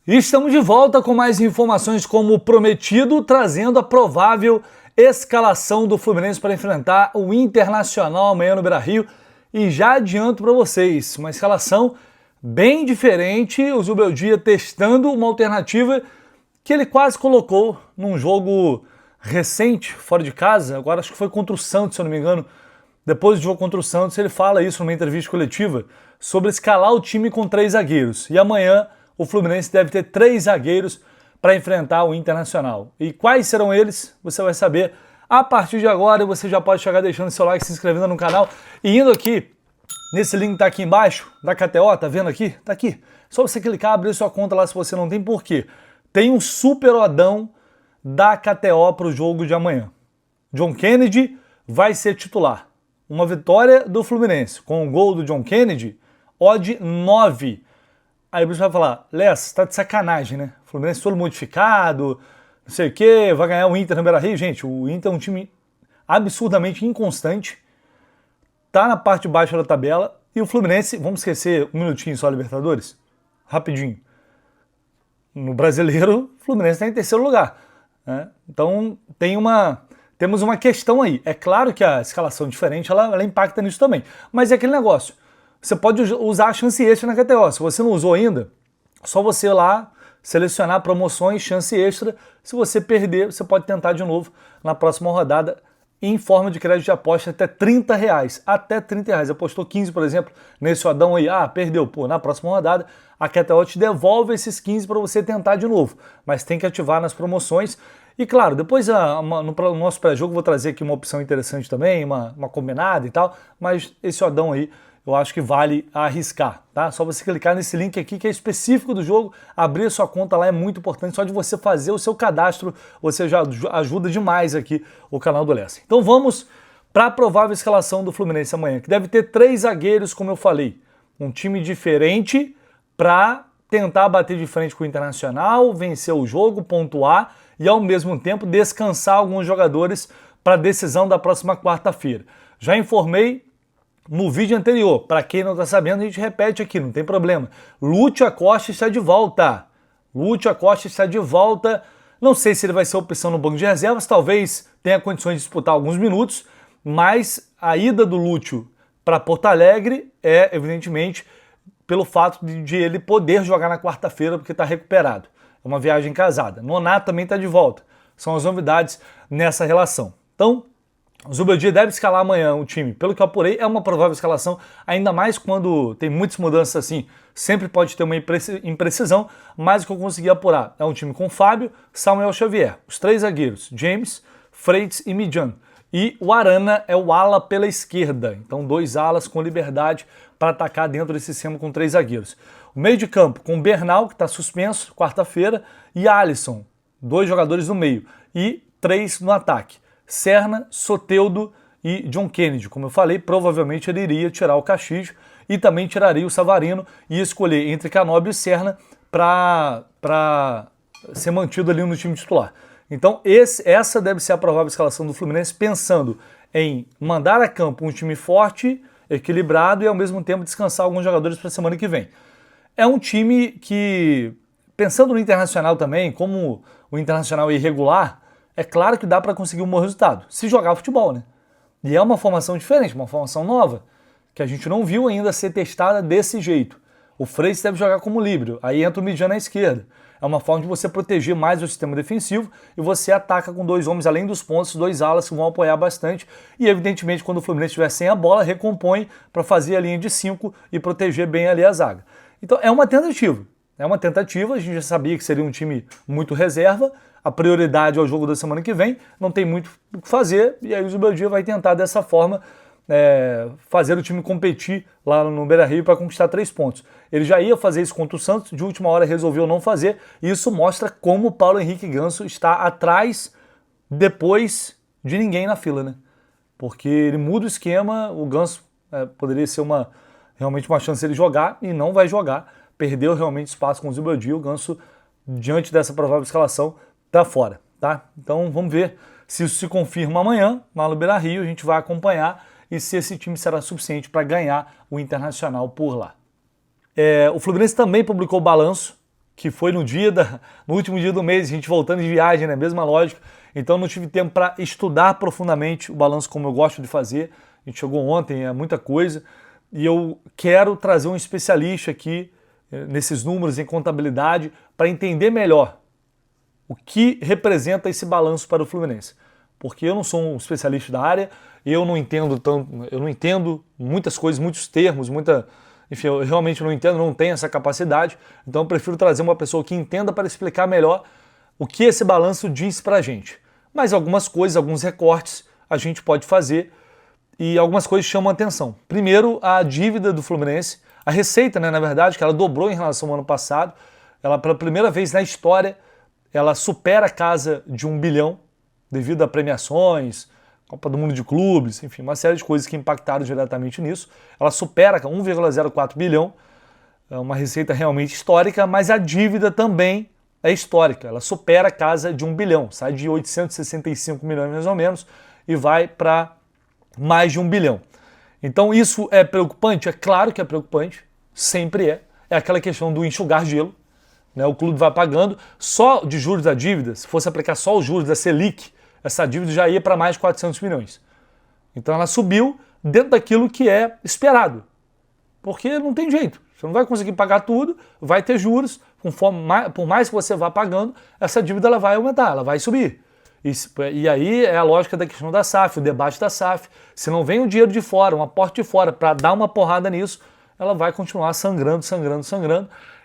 E estamos de volta com mais informações como prometido, trazendo a provável escalação do Fluminense para enfrentar o Internacional amanhã no Beira-Rio. E já adianto para vocês, uma escalação bem diferente, o Zubeldia testando uma alternativa que ele quase colocou num jogo recente, fora de casa, agora acho que foi contra o Santos, se eu não me engano. Depois do jogo contra o Santos, ele fala isso numa entrevista coletiva, sobre escalar o time com 3 zagueiros. E amanhã o Fluminense deve ter 3 zagueiros para enfrentar o Internacional. E quais serão eles? Você vai saber a partir de agora. E você já pode chegar deixando seu like, se inscrevendo no canal e indo aqui nesse link que tá aqui embaixo da KTO, tá vendo aqui? Tá aqui. Só você clicar, abrir sua conta lá se você não tem. Por quê? Tem um super odão da KTO para o jogo de amanhã. John Kennedy vai ser titular. Uma vitória do Fluminense com o gol do John Kennedy, odd 9. Aí você vai falar, Lessa, tá de sacanagem, né? Fluminense todo modificado, não sei o quê, vai ganhar o Inter no Beira-Rio. Gente, o Inter é um time absurdamente inconstante, tá na parte de baixo da tabela, e o Fluminense, vamos esquecer um minutinho só, Libertadores? Rapidinho. No Brasileiro, o Fluminense está em terceiro lugar, né? Então temos uma questão aí. É claro que a escalação diferente ela impacta nisso também, mas é aquele negócio. Você pode usar a chance extra na KTO. Se você não usou ainda, só você lá selecionar promoções, chance extra. Se você perder, você pode tentar de novo na próxima rodada em forma de crédito de aposta até R$30. Até R$30. Apostou 15, por exemplo, nesse odão aí. Ah, perdeu. Pô, na próxima rodada, a KTO te devolve esses 15 para você tentar de novo. Mas tem que ativar nas promoções. E claro, depois no nosso pré-jogo vou trazer aqui uma opção interessante também, uma combinada e tal. Mas esse odão aí, eu acho que vale arriscar, tá? Só você clicar nesse link aqui que é específico do jogo, abrir a sua conta lá é muito importante, só de você fazer o seu cadastro, você já ajuda demais aqui o canal do Lessa. Então vamos para a provável escalação do Fluminense amanhã, que deve ter 3 zagueiros, como eu falei. Um time diferente para tentar bater de frente com o Internacional, vencer o jogo, pontuar e ao mesmo tempo descansar alguns jogadores para a decisão da próxima quarta-feira. Já informei no vídeo anterior, para quem não está sabendo, a gente repete aqui, não tem problema. Lúcio Acosta está de volta. Lúcio Acosta está de volta. Não sei se ele vai ser opção no banco de reservas, talvez tenha condições de disputar alguns minutos, mas a ida do Lúcio para Porto Alegre é, evidentemente, pelo fato de ele poder jogar na quarta-feira porque está recuperado. É uma viagem casada. Nonato também está de volta. São as novidades nessa relação. Então, o Zubeldia deve escalar amanhã o time. Pelo que eu apurei, é uma provável escalação, ainda mais quando tem muitas mudanças assim. Sempre pode ter uma imprecisão, mas o que eu consegui apurar é um time com Fábio, Samuel Xavier, os 3 zagueiros, James, Freitas e Midjan. E o Arana é o ala pela esquerda. Então 2 alas com liberdade para atacar dentro desse sistema com 3 zagueiros. O meio de campo com Bernal, que está suspenso, quarta-feira, e Alisson, 2 jogadores no meio. E 3 no ataque. Serna, Soteldo e John Kennedy. Como eu falei, provavelmente ele iria tirar o Castillo e também tiraria o Savarino e escolher entre Canóbio e Serna para ser mantido ali no time titular. Então essa deve ser a provável escalação do Fluminense, pensando em mandar a campo um time forte, equilibrado e ao mesmo tempo descansar alguns jogadores para a semana que vem. É um time que, pensando no Internacional também, como o Internacional é irregular, é claro que dá para conseguir um bom resultado, se jogar futebol, né? E é uma formação diferente, uma formação nova, que a gente não viu ainda ser testada desse jeito. O Freitas deve jogar como líbero, aí entra o Midjan na esquerda. É uma forma de você proteger mais o sistema defensivo e você ataca com 2 homens, além dos pontos, 2 alas que vão apoiar bastante. E evidentemente, quando o Fluminense estiver sem a bola, recompõe para fazer a linha de 5 e proteger bem ali a zaga. Então é uma tentativa. A gente já sabia que seria um time muito reserva. A prioridade é o jogo da semana que vem, não tem muito o que fazer, e aí o Zubeldia vai tentar dessa forma fazer o time competir lá no Beira-Rio para conquistar 3 pontos. Ele já ia fazer isso contra o Santos, de última hora resolveu não fazer, e isso mostra como o Paulo Henrique Ganso está atrás depois de ninguém na fila, né? Porque ele muda o esquema, o Ganso poderia ser realmente uma chance de ele jogar, e não vai jogar, perdeu realmente espaço com o Zubeldia, o Ganso, diante dessa provável escalação, tá fora, tá? Então vamos ver se isso se confirma amanhã, lá no Beira-Rio, a gente vai acompanhar e se esse time será suficiente para ganhar o Internacional por lá. O Fluminense também publicou o balanço que foi no último dia do mês, a gente voltando de viagem, né? Mesma lógica. Então não tive tempo para estudar profundamente o balanço como eu gosto de fazer. A gente chegou ontem, é muita coisa. E eu quero trazer um especialista aqui nesses números em contabilidade para entender melhor o que representa esse balanço para o Fluminense. Porque eu não sou um especialista da área, eu não entendo muitas coisas, muitos termos, enfim, eu realmente não entendo, não tenho essa capacidade, então eu prefiro trazer uma pessoa que entenda para explicar melhor o que esse balanço diz para a gente. Mas algumas coisas, alguns recortes a gente pode fazer e algumas coisas chamam a atenção. Primeiro, a dívida do Fluminense, a receita, né, na verdade, que ela dobrou em relação ao ano passado, ela pela primeira vez na história, ela supera a casa de 1 bilhão, devido a premiações, Copa do Mundo de Clubes, enfim, uma série de coisas que impactaram diretamente nisso. Ela supera 1,04 bilhão, é uma receita realmente histórica, mas a dívida também é histórica. Ela supera a casa de 1 bilhão, sai de 865 milhões mais ou menos e vai para mais de 1 bilhão. Então isso é preocupante? É claro que é preocupante, sempre é. É aquela questão do enxugar gelo, né? O clube vai pagando só de juros da dívida, se fosse aplicar só os juros da Selic, essa dívida já ia para mais de 400 milhões. Então ela subiu dentro daquilo que é esperado. Porque não tem jeito. Você não vai conseguir pagar tudo, vai ter juros, por mais que você vá pagando, essa dívida ela vai aumentar, ela vai subir. E aí é a lógica da questão da SAF, o debate da SAF. Se não vem o dinheiro de fora, um aporte de fora, para dar uma porrada nisso, ela vai continuar sangrando.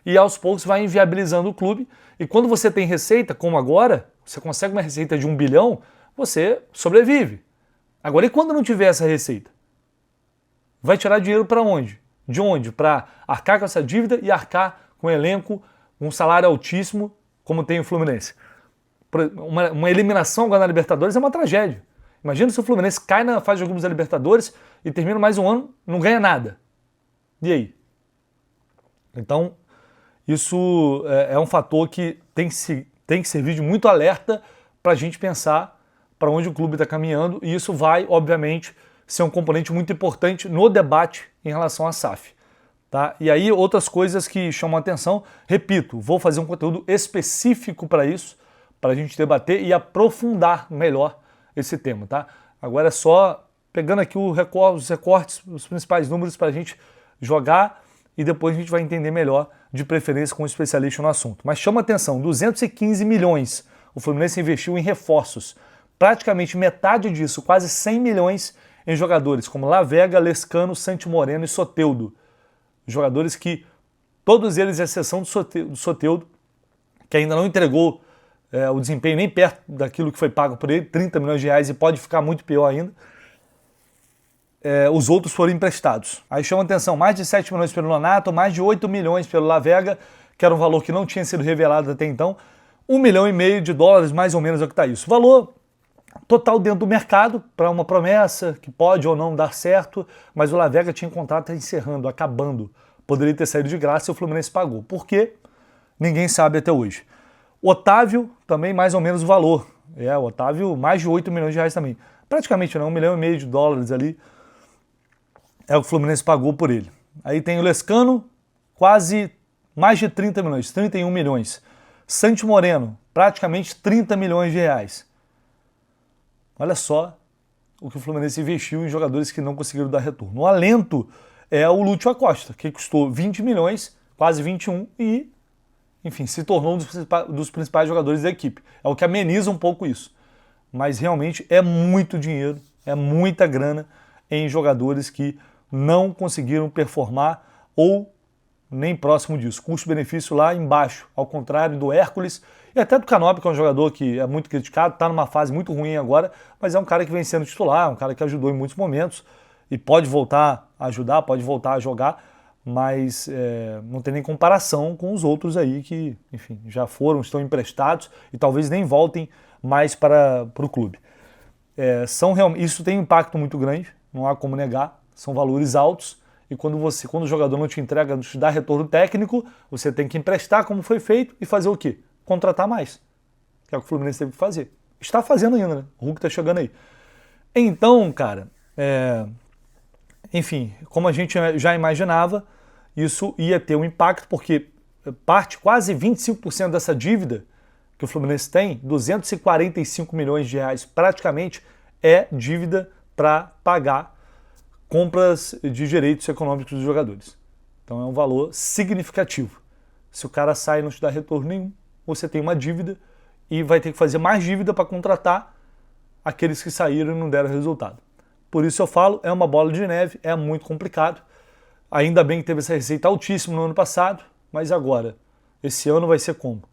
E aos poucos vai inviabilizando o clube. E quando você tem receita, como agora, você consegue uma receita de 1 bilhão, você sobrevive. Agora, e quando não tiver essa receita? Vai tirar dinheiro para onde? De onde? Para arcar com essa dívida e arcar com um elenco, um salário altíssimo, como tem o Fluminense. Uma eliminação agora na Libertadores é uma tragédia. Imagina se o Fluminense cai na fase de grupos da Libertadores e termina mais um ano e não ganha nada. E aí? Então, isso é um fator que tem que servir de muito alerta para a gente pensar para onde o clube está caminhando, e isso vai, obviamente, ser um componente muito importante no debate em relação à SAF. Tá? E aí, outras coisas que chamam a atenção, repito, vou fazer um conteúdo específico para isso, para a gente debater e aprofundar melhor esse tema. Tá? Agora é só pegando aqui os recortes, os principais números para a gente jogar e depois a gente vai entender melhor, de preferência com um especialista no assunto. Mas chama atenção, 215 milhões o Fluminense investiu em reforços. Praticamente metade disso, quase 100 milhões em jogadores como Lavega, Lescano, Santi Moreno e Soteldo. Jogadores que, todos eles, à exceção do Soteldo, que ainda não entregou o desempenho nem perto daquilo que foi pago por ele, 30 milhões de reais, e pode ficar muito pior ainda. Os outros foram emprestados. Aí chama atenção, mais de 7 milhões pelo Nonato, mais de 8 milhões pelo Lavega, que era um valor que não tinha sido revelado até então. 1,5 milhão de dólares, mais ou menos, é o que está isso. Valor total dentro do mercado, para uma promessa que pode ou não dar certo, mas o Lavega tinha contrato encerrando, acabando. Poderia ter saído de graça e o Fluminense pagou. Por quê? Ninguém sabe até hoje. Otávio, também mais ou menos o valor. O Otávio, mais de 8 milhões de reais também. Praticamente, não, 1,5 milhão de dólares ali. É o que o Fluminense pagou por ele. Aí tem o Lescano, quase mais de 30 milhões, 31 milhões. Santi Moreno, praticamente 30 milhões de reais. Olha só o que o Fluminense investiu em jogadores que não conseguiram dar retorno. O alento é o Lúcio Acosta, que custou 20 milhões, quase 21, e, enfim, se tornou um dos principais jogadores da equipe. É o que ameniza um pouco isso. Mas realmente é muito dinheiro, é muita grana em jogadores que não conseguiram performar ou nem próximo disso. Custo-benefício lá embaixo, ao contrário do Hércules e até do Canópio, que é um jogador que é muito criticado, está numa fase muito ruim agora, mas é um cara que vem sendo titular, um cara que ajudou em muitos momentos e pode voltar a ajudar, pode voltar a jogar, mas não tem nem comparação com os outros aí que, enfim, já estão emprestados e talvez nem voltem mais para o clube. Isso tem um impacto muito grande, não há como negar. São valores altos e quando o jogador não te entrega, não te dá retorno técnico, você tem que emprestar como foi feito e fazer o quê? Contratar mais. Que é o que o Fluminense teve que fazer. Está fazendo ainda, né? O Hulk está chegando aí. Então, cara, enfim, como a gente já imaginava, isso ia ter um impacto porque parte quase 25% dessa dívida que o Fluminense tem, 245 milhões de reais praticamente, é dívida para pagar compras de direitos econômicos dos jogadores. Então é um valor significativo. Se o cara sai e não te dá retorno nenhum, você tem uma dívida e vai ter que fazer mais dívida para contratar aqueles que saíram e não deram resultado. Por isso eu falo, é uma bola de neve, é muito complicado. Ainda bem que teve essa receita altíssima no ano passado, mas agora, esse ano vai ser como?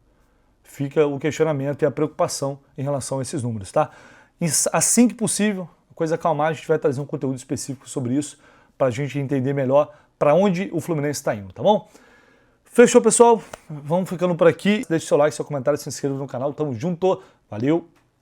Fica o questionamento e a preocupação em relação a esses números, tá? E assim que possível, a coisa acalmar, a gente vai trazer um conteúdo específico sobre isso, para a gente entender melhor para onde o Fluminense está indo, tá bom? Fechou, pessoal? Vamos ficando por aqui. Deixe seu like, seu comentário, se inscreva no canal. Tamo junto. Valeu!